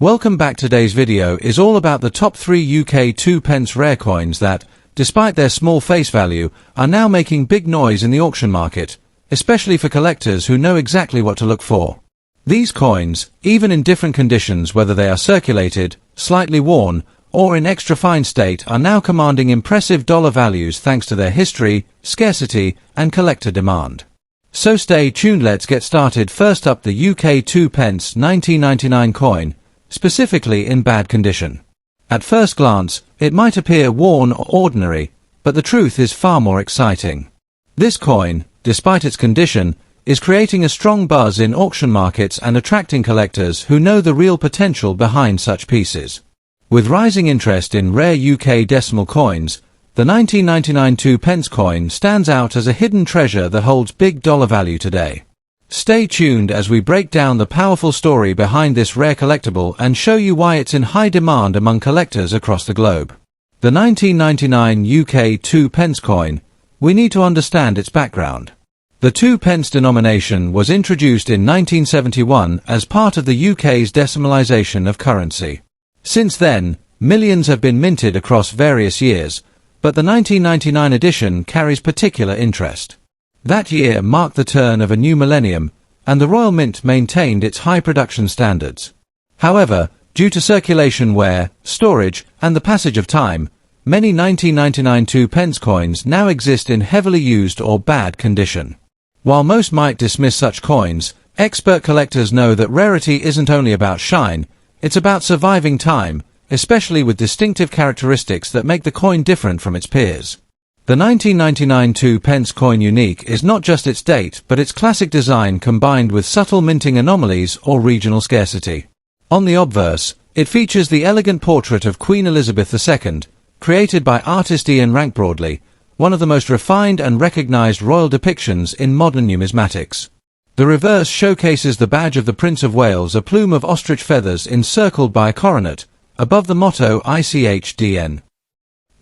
Welcome back. Today's video is all about the top 3 UK 2p rare coins that, despite their small face value, are now making big noise in the auction market, especially for collectors who know exactly what to look for. These coins, even in different conditions whether they are circulated, slightly worn, or in extra fine state, are now commanding impressive dollar values thanks to their history, scarcity, and collector demand. So stay tuned. Let's get started. First up, the UK 2p 1999 coin, specifically in bad condition. At first glance, it might appear worn or ordinary, but the truth is far more exciting. This coin, despite its condition, is creating a strong buzz in auction markets and attracting collectors who know the real potential behind such pieces. With rising interest in rare UK decimal coins, the 1999 2p coin stands out as a hidden treasure that holds big dollar value today. Stay tuned as we break down the powerful story behind this rare collectible and show you why it's in high demand among collectors across the globe. The 1999 UK 2p coin, we need to understand its background. The 2p denomination was introduced in 1971 as part of the UK's decimalisation of currency. Since then, millions have been minted across various years, but the 1999 edition carries particular interest. That year marked the turn of a new millennium, and the Royal Mint maintained its high production standards. However, due to circulation wear, storage, and the passage of time, many 1999 2p coins now exist in heavily used or bad condition. While most might dismiss such coins, expert collectors know that rarity isn't only about shine, it's about surviving time, especially with distinctive characteristics that make the coin different from its peers. The 1999 2p coin unique is not just its date but its classic design combined with subtle minting anomalies or regional scarcity. On the obverse, it features the elegant portrait of Queen Elizabeth II, created by artist Ian Rank Broadley, one of the most refined and recognized royal depictions in modern numismatics. The reverse showcases the badge of the Prince of Wales, a plume of ostrich feathers encircled by a coronet, above the motto ICHDN.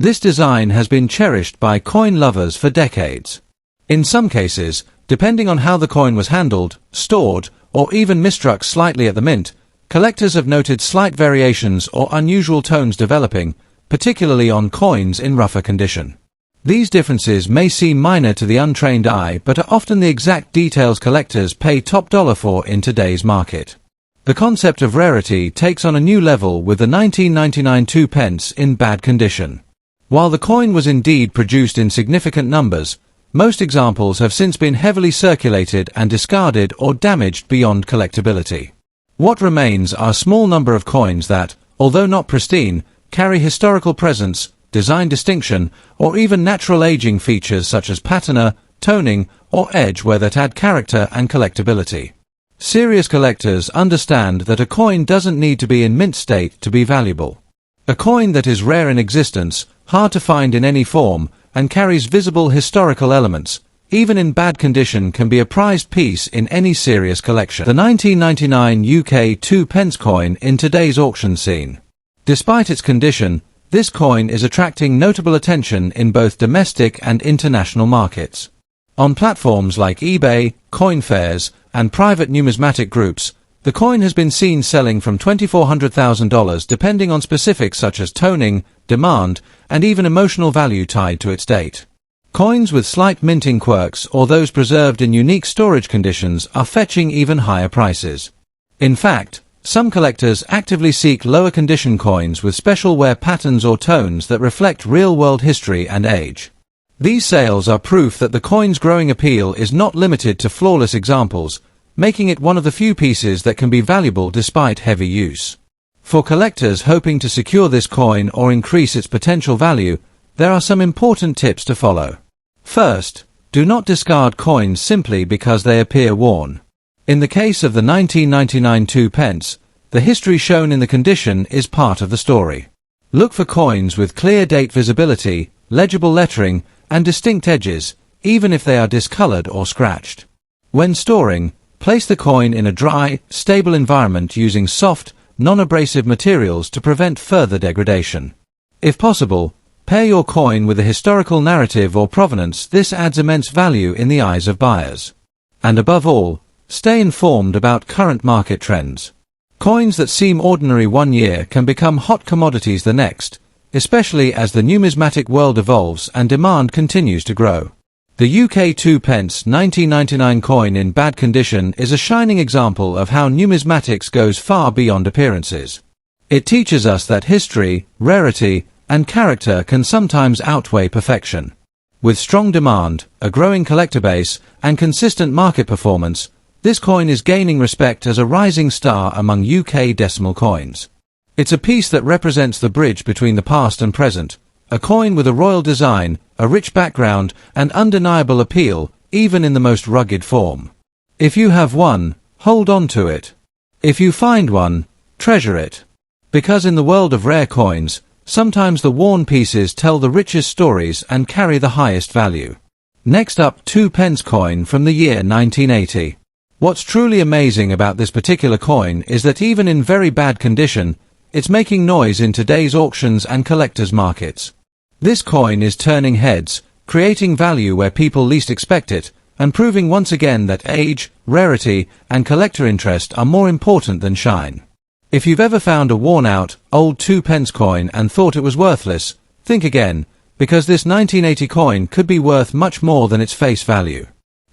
This design has been cherished by coin lovers for decades. In some cases, depending on how the coin was handled, stored, or even misstruck slightly at the mint, collectors have noted slight variations or unusual tones developing, particularly on coins in rougher condition. These differences may seem minor to the untrained eye but are often the exact details collectors pay top dollar for in today's market. The concept of rarity takes on a new level with the 1999 2p in bad condition. While the coin was indeed produced in significant numbers, most examples have since been heavily circulated and discarded or damaged beyond collectability. What remains are a small number of coins that, although not pristine, carry historical presence, design distinction, or even natural aging features such as patina, toning, or edge wear that add character and collectability. Serious collectors understand that a coin doesn't need to be in mint state to be valuable. A coin that is rare in existence, hard to find in any form, and carries visible historical elements, even in bad condition, can be a prized piece in any serious collection. The 1999 UK 2p coin in today's auction scene. Despite its condition, this coin is attracting notable attention in both domestic and international markets. On platforms like eBay, coin fairs, and private numismatic groups, the coin has been seen selling from $2,400,000 depending on specifics such as toning, demand, and even emotional value tied to its date. Coins with slight minting quirks or those preserved in unique storage conditions are fetching even higher prices. In fact, some collectors actively seek lower condition coins with special wear patterns or tones that reflect real-world history and age. These sales are proof that the coin's growing appeal is not limited to flawless examples, making it one of the few pieces that can be valuable despite heavy use. For collectors hoping to secure this coin or increase its potential value, there are some important tips to follow. First, do not discard coins simply because they appear worn. In the case of the 1999 2p, the history shown in the condition is part of the story. Look for coins with clear date visibility, legible lettering, and distinct edges, even if they are discolored or scratched. When storing, place the coin in a dry, stable environment using soft, non-abrasive materials to prevent further degradation. If possible, pair your coin with a historical narrative or provenance. This adds immense value in the eyes of buyers. And above all, stay informed about current market trends. Coins that seem ordinary one year can become hot commodities the next, especially as the numismatic world evolves and demand continues to grow. The UK 2 pence 1999 coin in bad condition is a shining example of how numismatics goes far beyond appearances. It teaches us that history, rarity, and character can sometimes outweigh perfection. With strong demand, a growing collector base, and consistent market performance, this coin is gaining respect as a rising star among UK decimal coins. It's a piece that represents the bridge between the past and present, a coin with a royal design, a rich background, and undeniable appeal, even in the most rugged form. If you have one, hold on to it. If you find one, treasure it. Because in the world of rare coins, sometimes the worn pieces tell the richest stories and carry the highest value. Next up, 2 pence coin from the year 1980. What's truly amazing about this particular coin is that even in very bad condition, it's making noise in today's auctions and collectors' markets. This coin is turning heads, creating value where people least expect it, and proving once again that age, rarity, and collector interest are more important than shine. If you've ever found a worn-out, old 2 pence coin and thought it was worthless, think again, because this 1980 coin could be worth much more than its face value.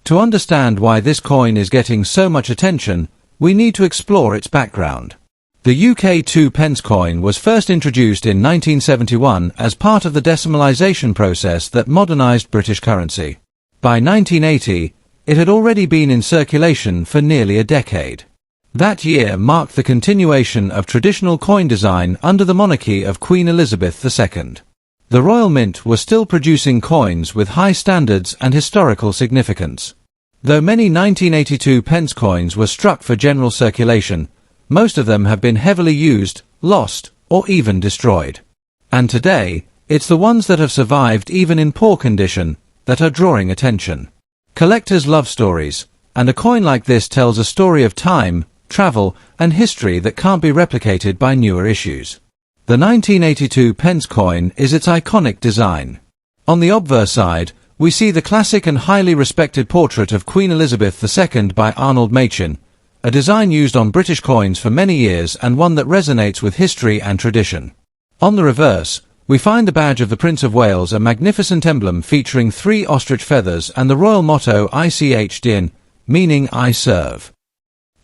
To understand why this coin is getting so much attention, we need to explore its background. The UK 2 pence coin was first introduced in 1971 as part of the decimalisation process that modernised British currency. By 1980, it had already been in circulation for nearly a decade. That year marked the continuation of traditional coin design under the monarchy of Queen Elizabeth II. The Royal Mint was still producing coins with high standards and historical significance. Though many 1982 pence coins were struck for general circulation, most of them have been heavily used, lost, or even destroyed. And today, it's the ones that have survived even in poor condition that are drawing attention. Collectors love stories, and a coin like this tells a story of time, travel, and history that can't be replicated by newer issues. The 1982 pence coin is its iconic design. On the obverse side, we see the classic and highly respected portrait of Queen Elizabeth II by Arnold Machin, a design used on British coins for many years and one that resonates with history and tradition. On the reverse, we find the badge of the Prince of Wales, a magnificent emblem featuring 3 ostrich feathers and the royal motto Ich dien, meaning I serve.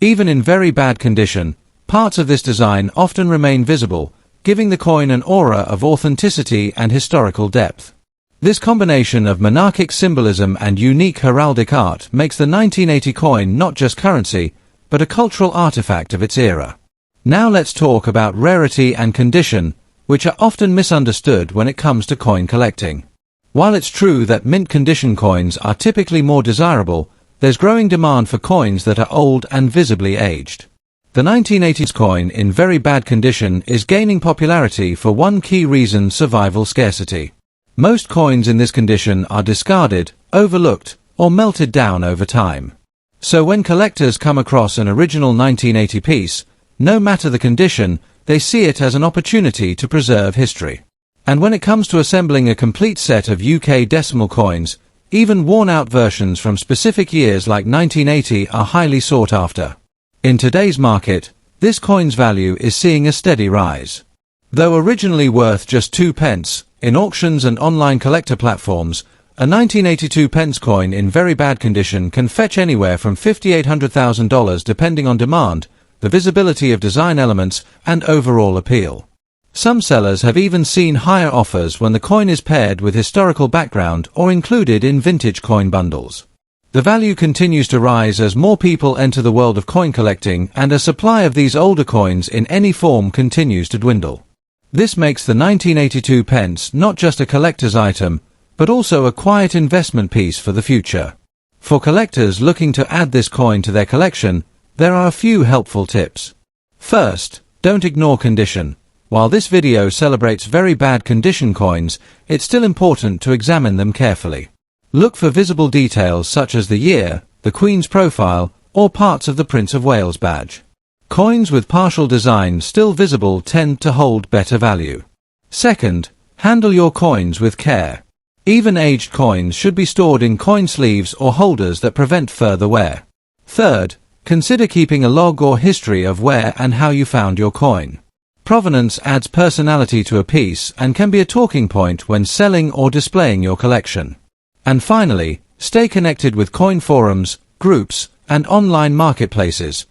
Even in very bad condition, parts of this design often remain visible, giving the coin an aura of authenticity and historical depth. This combination of monarchic symbolism and unique heraldic art makes the 1980 coin not just currency, but a cultural artifact of its era. Now let's talk about rarity and condition, which are often misunderstood when it comes to coin collecting. While it's true that mint condition coins are typically more desirable, there's growing demand for coins that are old and visibly aged. The 1980s coin in very bad condition is gaining popularity for one key reason: survival scarcity. Most coins in this condition are discarded, overlooked, or melted down over time. So when collectors come across an original 1980 piece, no matter the condition, they see it as an opportunity to preserve history. And when it comes to assembling a complete set of UK decimal coins, even worn-out versions from specific years like 1980 are highly sought after. In today's market, this coin's value is seeing a steady rise. Though originally worth just 2 pence, in auctions and online collector platforms, a 1982 pence coin in very bad condition can fetch anywhere from $5,800,000 depending on demand, the visibility of design elements, and overall appeal. Some sellers have even seen higher offers when the coin is paired with historical background or included in vintage coin bundles. The value continues to rise as more people enter the world of coin collecting and a supply of these older coins in any form continues to dwindle. This makes the 1982 pence not just a collector's item, but also a quiet investment piece for the future. For collectors looking to add this coin to their collection, there are a few helpful tips. First, don't ignore condition. While this video celebrates very bad condition coins, it's still important to examine them carefully. Look for visible details such as the year, the Queen's profile, or parts of the Prince of Wales badge. Coins with partial design still visible tend to hold better value. Second, handle your coins with care. Even aged coins should be stored in coin sleeves or holders that prevent further wear. Third, Consider keeping a log or history of where and how you found your coin. Provenance adds personality to a piece and can be a talking point when selling or displaying your collection. And finally, stay connected with coin forums, groups, and online marketplaces.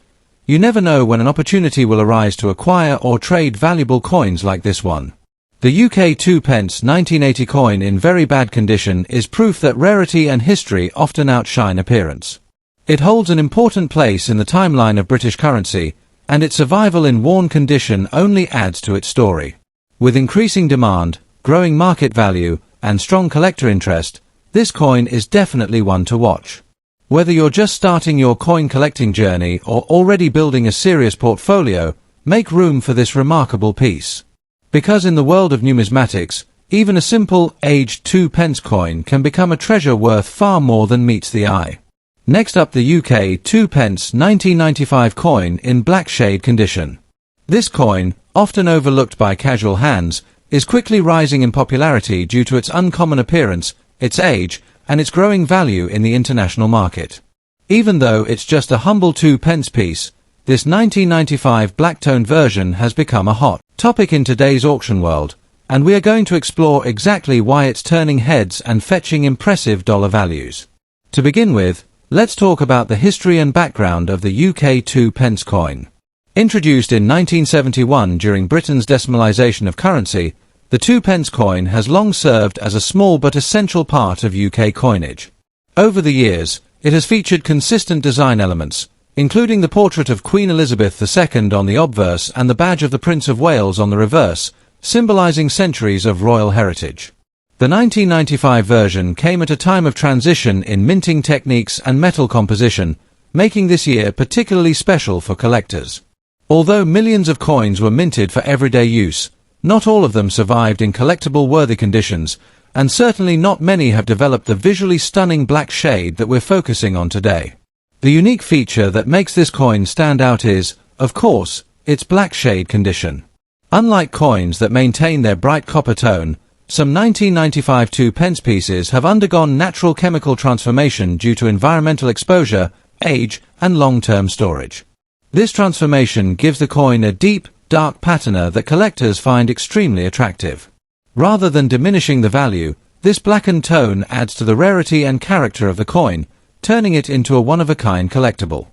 You never know when an opportunity will arise to acquire or trade valuable coins like this one. The UK 2 pence 1980 coin in very bad condition is proof that rarity and history often outshine appearance. It holds an important place in the timeline of British currency, and its survival in worn condition only adds to its story. With increasing demand, growing market value, and strong collector interest, this coin is definitely one to watch. Whether you're just starting your coin collecting journey or already building a serious portfolio, make room for this remarkable piece. Because in the world of numismatics, even a simple, aged 2 pence coin can become a treasure worth far more than meets the eye. Next up, the UK 2 pence 1995 coin in black shade condition. This coin, often overlooked by casual hands, is quickly rising in popularity due to its uncommon appearance, its age, and its growing value in the international market. Even though it's just a humble 2 pence piece, this 1995 black-toned version has become a hot topic in today's auction world, and we are going to explore exactly why it's turning heads and fetching impressive dollar values. To begin with, let's talk about the history and background of the UK 2 pence coin. Introduced in 1971 during Britain's decimalisation of currency, the 2 pence coin has long served as a small but essential part of UK coinage. Over the years, it has featured consistent design elements, including the portrait of Queen Elizabeth II on the obverse and the badge of the Prince of Wales on the reverse, symbolising centuries of royal heritage. The 1995 version came at a time of transition in minting techniques and metal composition, making this year particularly special for collectors. Although millions of coins were minted for everyday use, not all of them survived in collectible-worthy conditions, and certainly not many have developed the visually stunning black shade that we're focusing on today. The unique feature that makes this coin stand out is, of course, its black shade condition. Unlike coins that maintain their bright copper tone, some 1995 2 pence pieces have undergone natural chemical transformation due to environmental exposure, age, and long-term storage. This transformation gives the coin a deep, dark patina that collectors find extremely attractive. Rather than diminishing the value, this blackened tone adds to the rarity and character of the coin, turning it into a one-of-a-kind collectible.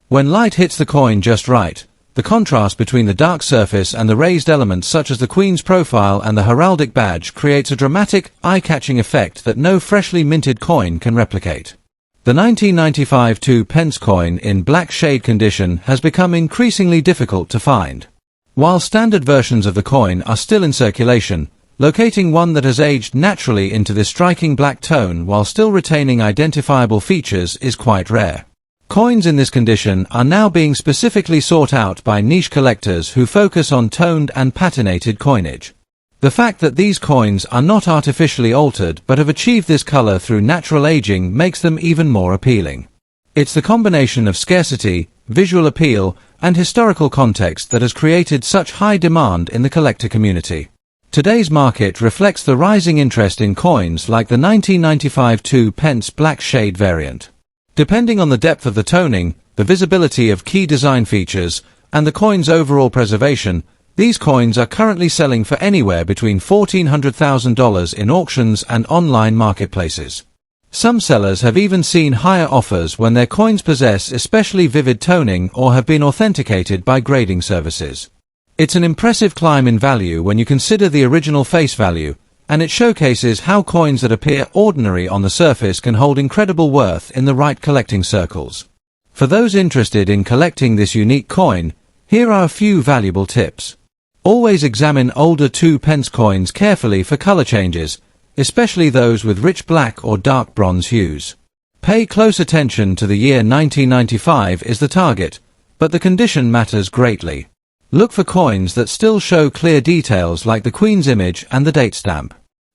When light hits the coin just right, the contrast between the dark surface and the raised elements such as the Queen's profile and the heraldic badge creates a dramatic, eye-catching effect that no freshly minted coin can replicate. The 1995 2 pence coin in black shade condition has become increasingly difficult to find. While standard versions of the coin are still in circulation, locating one that has aged naturally into this striking black tone while still retaining identifiable features is quite rare. Coins in this condition are now being specifically sought out by niche collectors who focus on toned and patinated coinage. The fact that these coins are not artificially altered but have achieved this color through natural aging makes them even more appealing. It's the combination of scarcity, visual appeal, and historical context that has created such high demand in the collector community. Today's market reflects the rising interest in coins like the 1995 2 pence black shade variant. Depending on the depth of the toning, the visibility of key design features, and the coin's overall preservation, these coins are currently selling for anywhere between $1,400,000 in auctions and online marketplaces. Some sellers have even seen higher offers when their coins possess especially vivid toning or have been authenticated by grading services. It's an impressive climb in value when you consider the original face value, and it showcases how coins that appear ordinary on the surface can hold incredible worth in the right collecting circles. For those interested in collecting this unique coin, here are a few valuable tips. Always examine older 2 pence coins carefully for color changes, especially those with rich black or dark bronze hues. Pay close attention to the year 1995 is the target, but the condition matters greatly. Look for coins that still show clear details like the Queen's image and the date stamp.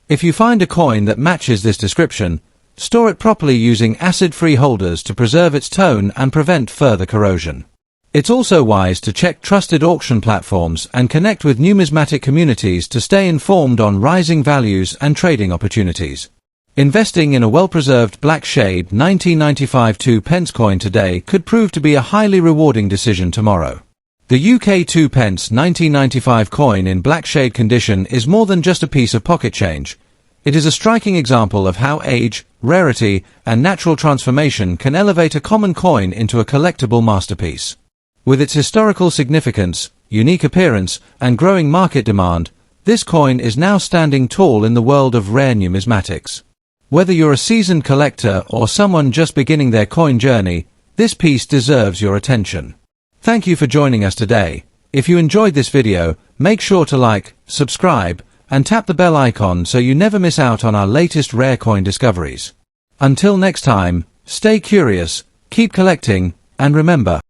If you find a coin that matches this description, store it properly using acid-free holders to preserve its tone and prevent further corrosion. It's also wise to check trusted auction platforms and connect with numismatic communities to stay informed on rising values and trading opportunities. Investing in a well-preserved black shade 1995 2p coin today could prove to be a highly rewarding decision tomorrow. The UK 2p 1995 coin in black shade condition is more than just a piece of pocket change. It is a striking example of how age, rarity, and natural transformation can elevate a common coin into a collectible masterpiece. With its historical significance, unique appearance, and growing market demand, this coin is now standing tall in the world of rare numismatics. Whether you're a seasoned collector or someone just beginning their coin journey, this piece deserves your attention. Thank you for joining us today. If you enjoyed this video, make sure to like, subscribe, and tap the bell icon so you never miss out on our latest rare coin discoveries. Until next time, stay curious, keep collecting, and remember,